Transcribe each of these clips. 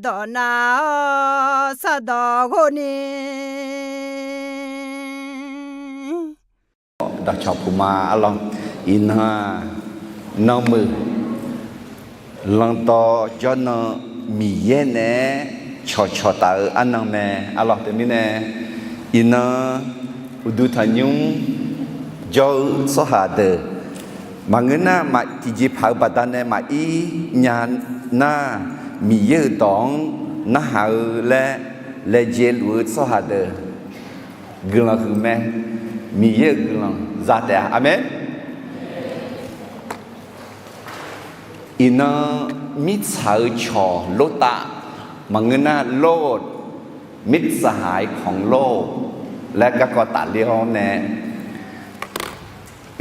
ดอนาสะดอคนนี้ดักชอบกูมาอลองอินฮาน้องมือลองต่อจนมีเย็นเน่ชอตาอันนั้นแม่อลองเต็มนี่เน่อินอุดุทันยุงเจ้าสหาเดบางเงินน่ะมาที่จีพาวบัดนั้นเนี่ยมาอีญาณน่ะมีเยอะตองน่าหาและเจลูสหาเดกลังคือแม่มีเยอะกลังจัดแต่อเมนอินมิตรสาวชอโลตาบางเงินน่ะโลดมิตรสหายของโลกและก็ตัดเลี้ยวแน่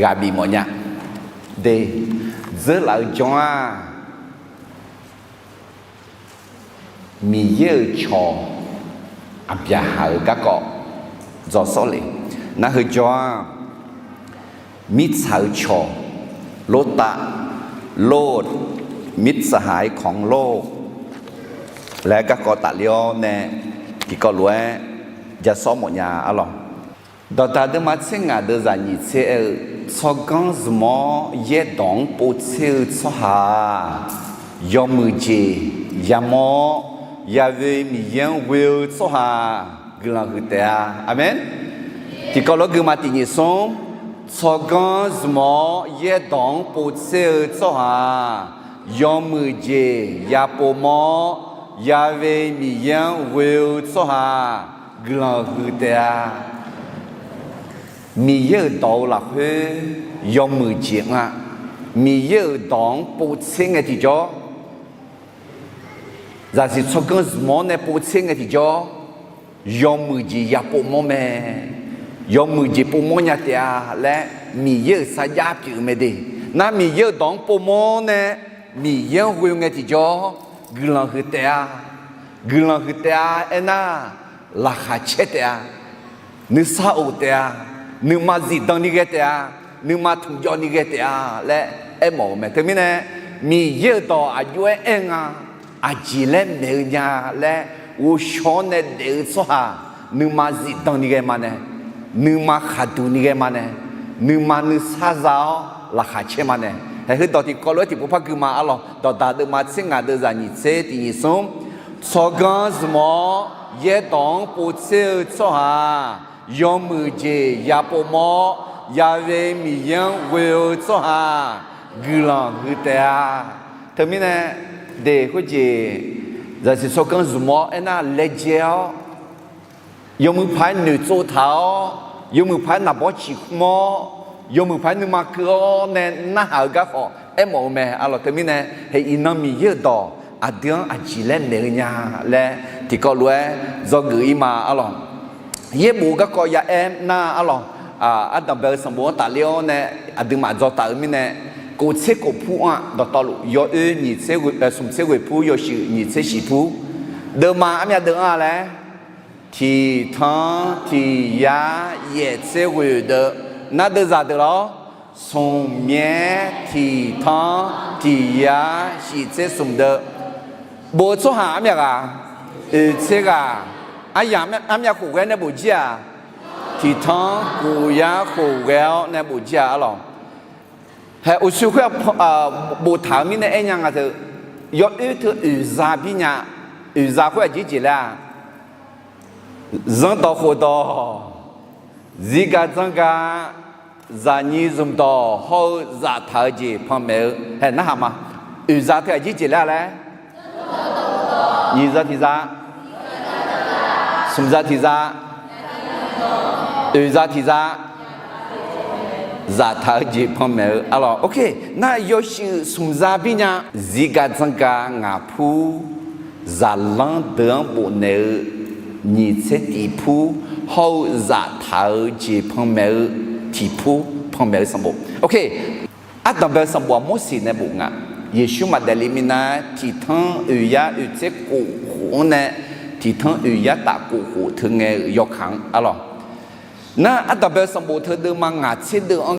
กาบีหมดเนี่ยเดเจอหลายจังมีเยอะชออับยาหาก็จอสเลยนั่นคือจังมิตรสาวชอโลตาโลดมิตรสหายของโลกและก็ตัดเลี้ยวแน่ที่ก็รู้จะซ้อมหมดเนี่ยอะไรดอตาเดมาเชงาเดจานิเชสกันสมอเยดองปูเชสหายอมือเจยามอยาเวมียังเวลสหากลังคือแต่อาเมนที่ก็รู้คือมาตินิสงสกันสมอเยดองปูเชสหายอมือเจยาปมอยาเวมียังเวลสหากลังคือแต่มีเยอะดอกหลักเฮ้ยอมมือเจียงอ่ะมีเยอะดองปูเชิงไอ้ที่จ่อจะสิชกันสมองในปูเชิงไอ้ที่จ่อยอมมือจียาปูมอแม่ยอมมือจีปูมอเนี่ยเดียและมีเยอะสายาผิวไม่ดีนั่นมีเยอะดองปูมอเนี่ยมีเยอะหุ่นไอ้ที่จ่อกลังคือเดียเอ็น่าราคาเช็ดเดียนึกซาอุเดียนึกมาจิตดังนี้ก็เตะนึกมาทุ่งยอนี่ก็เตะและหมอแม่ถึงมีเนี่ยมีเยอะต่ออายุเองอาจีเล่เมียและอุชอนเนี่ยเดือดสฮะนึกมาจิตดังนี้ก็มาเนี่ยนึกมาขัดดูนี่ก็มาเนี่ยนึกมานึกซาซาราคาเชื่อมาเนี่ยแต่คือตอนที่ก็รู้ที่พวกพักคือมาอะไรตอนตาเดินมาเสียงเดินจากนี่เสียที่นี่ส่งสองกันสมอเยดองปูเสียสฮะยอมมือเจยาปมอยาเวมียังเวลสหากลังคือแต่ทำไมเนี่ยเด็กเขาเจจะสิสกันสมอเอ็น่าเล็กเจียวยอมมือพายหนึ่งโจเท้ายอมมือพายนับชิคมอยอมมือพายหนึ่งมาเกลือเนี่ยน่าหากะขอหมอแม่อะไรทำไมเนี่ยให้อินมีเยอะต่ออาเดียงอาจีเล่นเนี่ยและที่ก็รู้จะกุยมาอะไรเยี่ยมูก็ก็ยาน่าอะไรอันดับเบลสมบูรณ์ตาเลี้ยวเนี่ยอันดึงมาจอตาไม่เนี่ยกูเช็คกูพูดดอตลุยอนี่เช็คสมเช็คกูพูยอชื่อนี่เช็คสิพูเดิมมาอันนี้เดิมอะไรที่ทั้งที่ยาเย่เช็คกูเดน่าเดิมจะเดิมหรอสมเมียที่ทั้งที่ยาสิเช็คสมเดบัวชั่วหาอันนี้เช็ค哎呀，俺们户外那不假，提汤古呀户外那不假了。还有时候不谈面的哎样啊，就要一头二十边呀，20块几几啦？人到活到，自家增加20到好20头几旁边，还那啥嘛？20头几几啦嘞？20提啥？什么za提啥？20提啥？20头几旁边，啊咯 ，OK， 那要是什么za边呀？自家增加牙铺，20等不能，你这地铺好20头几旁边地铺旁边什么 ？OK， 啊，当边什么没事呢不啊？也许嘛在里面呢，提汤这古湖呢。ที่ทั้งอุยตะกูหูถึงไงยกขังอะไรนั่นอัตตาเบลสมบูรณ์เธอเดินมางาเช่นเดิม